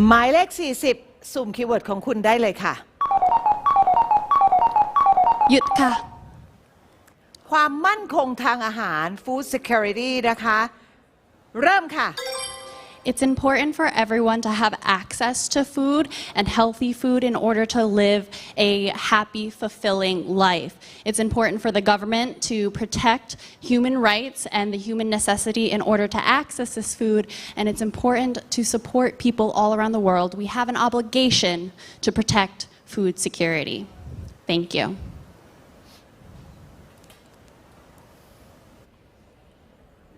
หมายเลข40สุ่มคีย์เวิร์ดของคุณได้เลยค่ะหยุดค่ะความมั่นคงทางอาหาร food security นะคะเริ่มค่ะIt's important for everyone to have access to food and healthy food in order to live a happy, fulfilling life. It's important for the government to protect human rights and the human necessity in order to access this food, and it's important to support people all around the world. We have an obligation to protect food security. Thank you.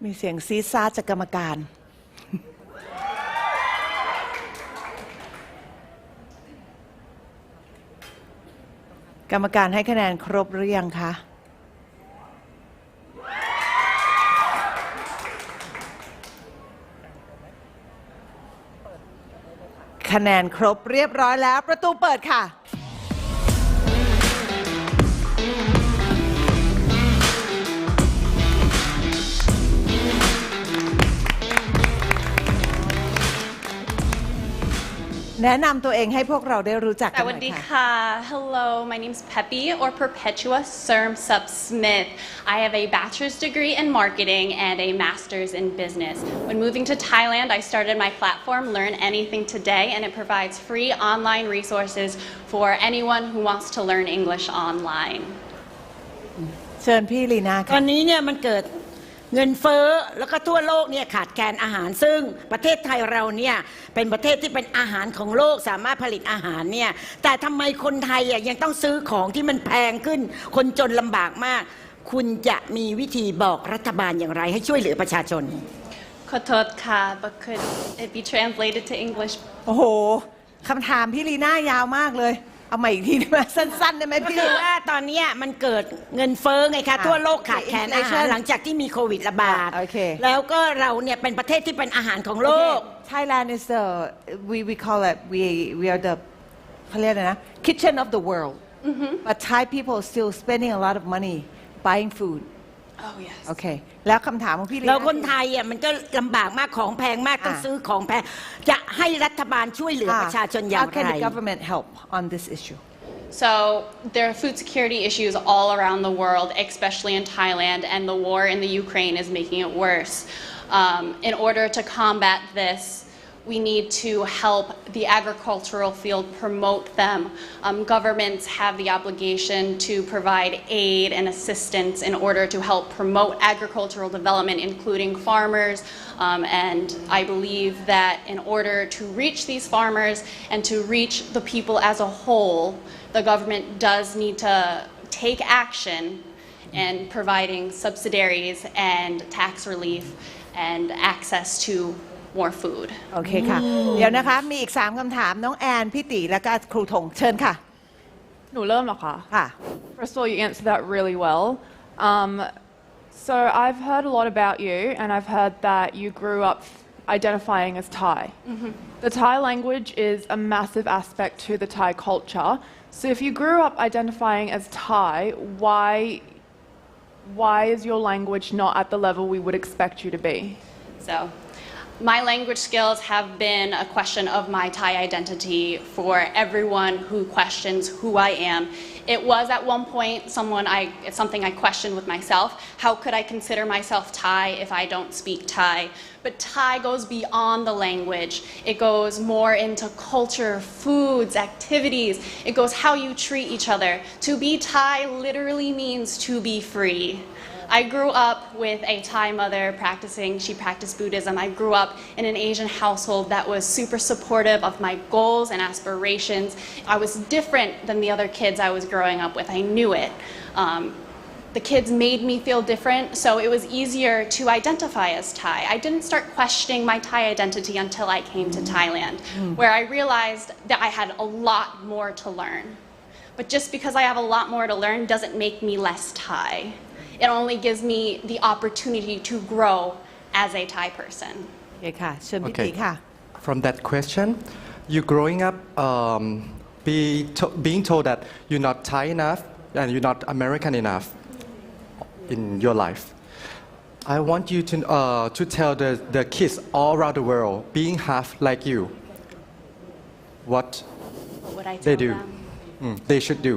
มีเสียงซีดซ่าจากกรรมการกรรมการให้คะแนนครบหรือยังคะคะแนนครบเรียบร้อยแล้วประตูเปิดค่ะแนะนำตัวเองให้พวกเราได้รู้จักกันหน่อยค่ะ Hello, my name's Peppy or Perpetua Sermsup Smith. I have a bachelor's degree in marketing and a master's in business. When moving to Thailand, I started my platform Learn Anything Today, and it provides free online resources for anyone who wants to learn English online. เชิญพี่ลีน่าค่ะตอนนี้เนี่ยมันเกิดเงินเฟ้อแล้วก็ทั่วโลกเนี่ยขาดแคลนอาหารซึ่งประเทศไทยเราเนี่ยเป็นประเทศที่เป็นอาหารของโลกสามารถผลิตอาหารเนี่ยแต่ทำไมคนไทยยังต้องซื้อของที่มันแพงขึ้นคนจนลำบากมากคุณจะมีวิธีบอกรัฐบาลอย่างไรให้ช่วยเหลือประชาชนขอโทษค่ะ but could it be translated to English โอ้โหคำถามพี่ลีน่ายาวมากเลยเอาใหม่อีกทีได้ไหมสั้นๆได้ไหมพี่คือว่าตอนนี้มันเกิดเงินเฟ้อไงคะทั่วโลกขาดแคลนอาหารหลังจากที่มีโควิดระบาดแล้วก็เราเนี่ยเป็นประเทศที่เป็นอาหารของโลก Thailand is the we call it we are the เขาเรียกอะไรนะ kitchen of the world but Thai people still spending a lot of money buying food Oh yes โอเคแล้วคำถามของพี่ลีแล้วคนไทยมันก็ลำบากมากของแพงมากต้องซื้อของแพงจะให้รัฐบาลช่วยเหลือประชาชนอย่างไร How can the government help on this issue So there are food security issues all around the world, especially in Thailand, and the war in the Ukraine is making it worse. In order to combat this, we need to help the agricultural field promote them. Governments have the obligation to provide aid and assistance in order to help promote agricultural development, including farmers. And I believe that in order to reach these farmers and to reach the people as a whole, the government does need to take action in providing subsidiaries and tax relief and access to more food โอเคค่ะเดี๋ยวนะคะมีอีก3คำถามน้องแอนพี่ตีแล้วก็ครูธงเชิญค่ะหนูเริ่มหรอคะค่ะ First of all, you answered that really well. So I've heard a lot about you, and I've heard that you grew up identifying as Thai. The Thai language is a massive aspect to the Thai culture. So if you grew up identifying as Thai, why is your language not at the level we would expect you to be? So my language skills have been a question of my Thai identity for everyone who questions who I am. It was at one point it's something I questioned with myself. How could I consider myself Thai if I don't speak Thai? But Thai goes beyond the language. It goes more into culture, foods, activities. It goes how you treat each other. To be Thai literally means to be free. I grew up with a Thai mother she practiced Buddhism. I grew up in an Asian household that was super supportive of my goals and aspirations. I was different than the other kids I was growing up with. I knew it. The kids made me feel different, so it was easier to identify as Thai. I didn't start questioning my Thai identity until I came to Thailand, where I realized that I had a lot more to learn. But just because I have a lot more to learn doesn't make me less Thai. It only gives me the opportunity to grow as a Thai person. โอเคค่ะเชิญพี่ตีค่ะ From that question, you growing up being told that you're not Thai enough and you're not American enough in your life. I want you to tell the kids all around the world being half like you. what What would I tell they do. them? They should do.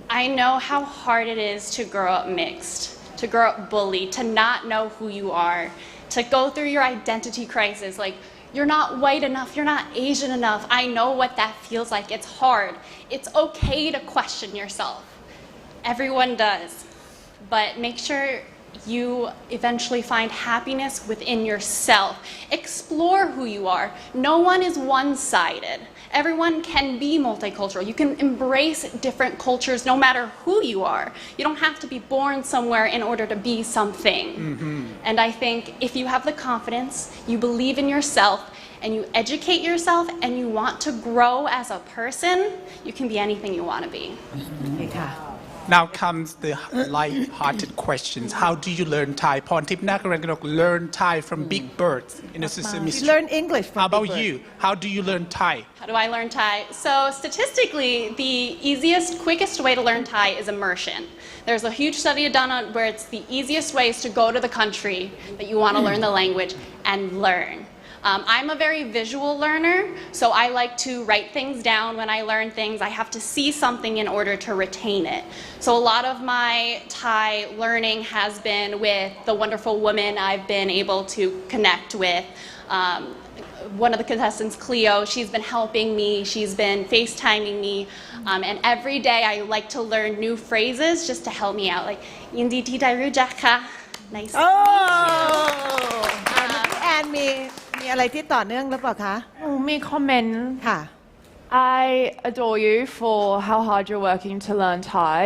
I know how hard it is to grow up mixed, to grow up bullied, to not know who you are, to go through your identity crisis. Like, you're not white enough, you're not Asian enough. I know what that feels like. It's hard. It's okay to question yourself. Everyone does. But make sure you eventually find happiness within yourself. Explore who you are. No one is one-sided. Everyone can be multicultural. You can embrace different cultures no matter who you are. You don't have to be born somewhere in order to be something. And I think if you have the confidence, you believe in yourself, and you educate yourself, and you want to grow as a person, you can be anything you want to be. นี่ค่ะ Now comes the light-hearted questions. How do you learn Thai? พรทิพย์นาคเรนกนก learn Thai from Big Bird in a Sesame You Street. learn English from How about Big Bird. you? How do you learn Thai? How do I learn Thai? So statistically, the easiest, quickest way to learn Thai is immersion. There's a huge study done on where it's the easiest ways to go to the country that you want to learn the language and learn. I'm a very visual learner, so I like to write things down when I learn things. I have to see something in order to retain it. So a lot of my Thai learning has been with the wonderful women I've been able to connect with. One of the contestants, Cleo, she's been helping me. She's been FaceTiming me. And every day I like to learn new phrases just to help me out. Like, Yindi ti dai rujak ka. Nice. โอ้พี่แอนมีอะไรที่ต่อเนื่องหรือเปล่าคะ Me comment. ค่ะ I adore you for how hard you're working to learn Thai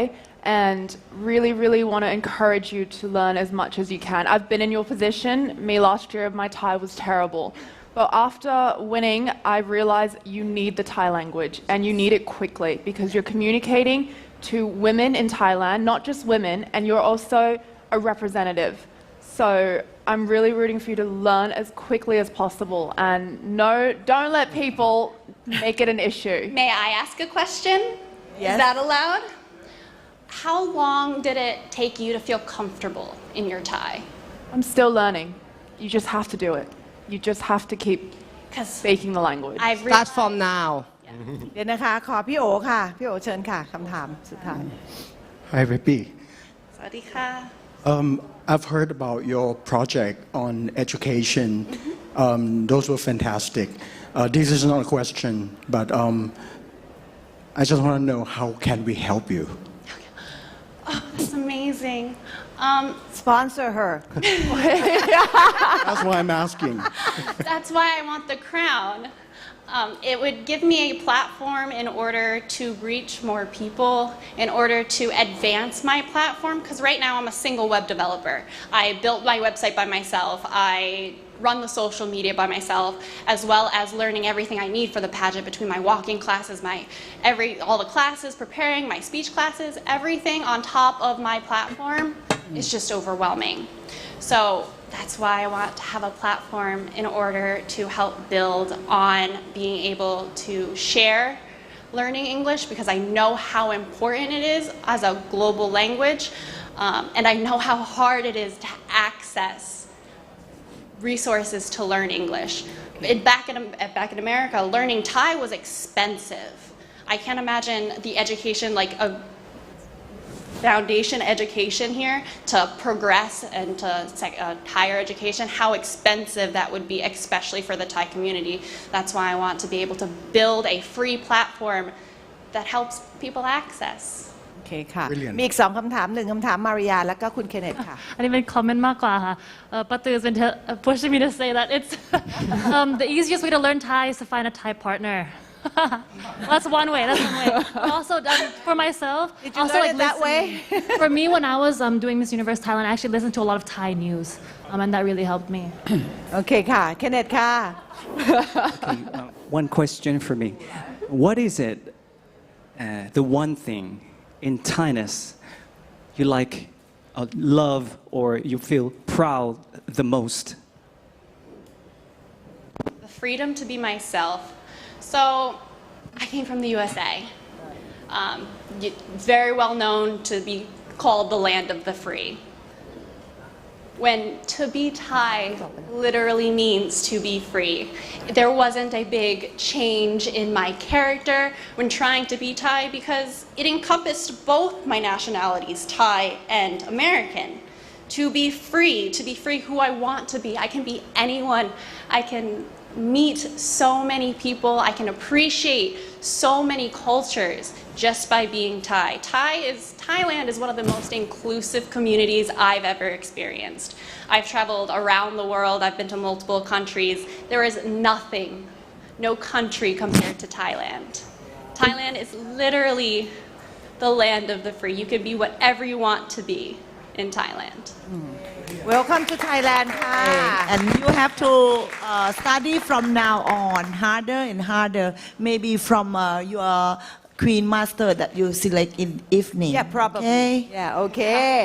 and really, really want to encourage you to learn as much as you can. I've been in your position. Me last year, my Thai was terrible. But after winning, I realized you need the Thai language and you need it quickly because you're communicating to women in Thailand, not just women, and you're also a representative. So I'm really rooting for you to learn as quickly as possible and no, don't let people make it an issue. May I ask a question? Yes. Is that allowed? How long did it take you to feel comfortable in your Thai? I'm still learning. You just have to do it. You just have to keep Because speaking the language. I've Start from now. เดี๋ยวนะคะ ขอพี่โอค่ะ พี่โอเชิญค่ะคำถามสุดท้าย Hi, Vippy. สวัสดีค่ะ I've heard about your project on education. Those were fantastic. This is not a question, but I just want to know how can we help you? Oh, that's amazing. sponsor her That's why I'm asking. That's why I want the crown. It would give me a platform in order to reach more people, in order to advance my platform, because right now I'm a single web developer. I built my website by myself. I run the social media by myself, as well as learning everything I need for the pageant between my walking classes, all the classes, preparing my speech classes, everything on top of my platform is just overwhelming. So that's why I want to have a platform in order to help build on being able to share learning English because I know how important it is as a global language, and I know how hard it is to access resources to learn English. Back in America, learning Thai was expensive. I can't imagine the education, like a foundation education here to progress and to higher education, how expensive that would be, especially for the Thai community. That's why I want to be able to build a free platform that helps people access. โอเคค่ะ Brilliant. มีอีก2คำถาม1คำถามมาริยาแล้วก็คุณเคนเนตค่ะ อันนี้เป็นคอมเมนต์มากกว่าค่ะป้าตือ has been pushing me to say that it's the easiest way to learn Thai is to find a Thai partner. That's one way. Also, for myself, Did you also learn like it that way? for me, when I was doing Miss Universe Thailand, I actually listened to a lot of Thai news, and that really helped me. โอเคค่ะเคนเนตค่ะ One question for me. What is it, the one thing in Thainess you like, love, or you feel proud the most? The freedom to be myself. So, I came from the USA. It's very well known to be called the land of the free. when to be Thai literally means to be free. There wasn't a big change in my character when trying to be Thai because it encompassed both my nationalities, Thai and American. To be free who I want to be. I can be anyone. I can meet so many people. I can appreciate so many cultures just by being Thai. Thailand is one of the most inclusive communities I've ever experienced. I've traveled around the world. I've been to multiple countries. There is nothing, no country compared to Thailand. Thailand is literally the land of the free. You can be whatever you want to be in Thailand. Welcome to Thailand ค่ะ And you have to study from now on harder and harder, maybe from your Queen Master that you select in evening. Yeah probably Okay? yeah okay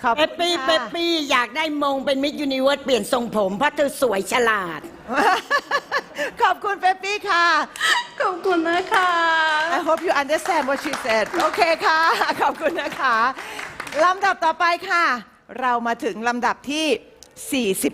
ขอบ เป คุ ป ณ ปี้ ค่ะ เปปปี้อยากได้มงเป็นมิสยูนิเวิร์สเปลี่ยนทรงผมเพราะเธอสวยฉลาด ขอบคุณเปปปี้ค่ะ ขอบคุณนะคะ I hope you understand what she said โอเคค่ะ ขอบคุณนะคะ ลำดับต่อไปค่ะ เรามาถึงลำดับที่ 40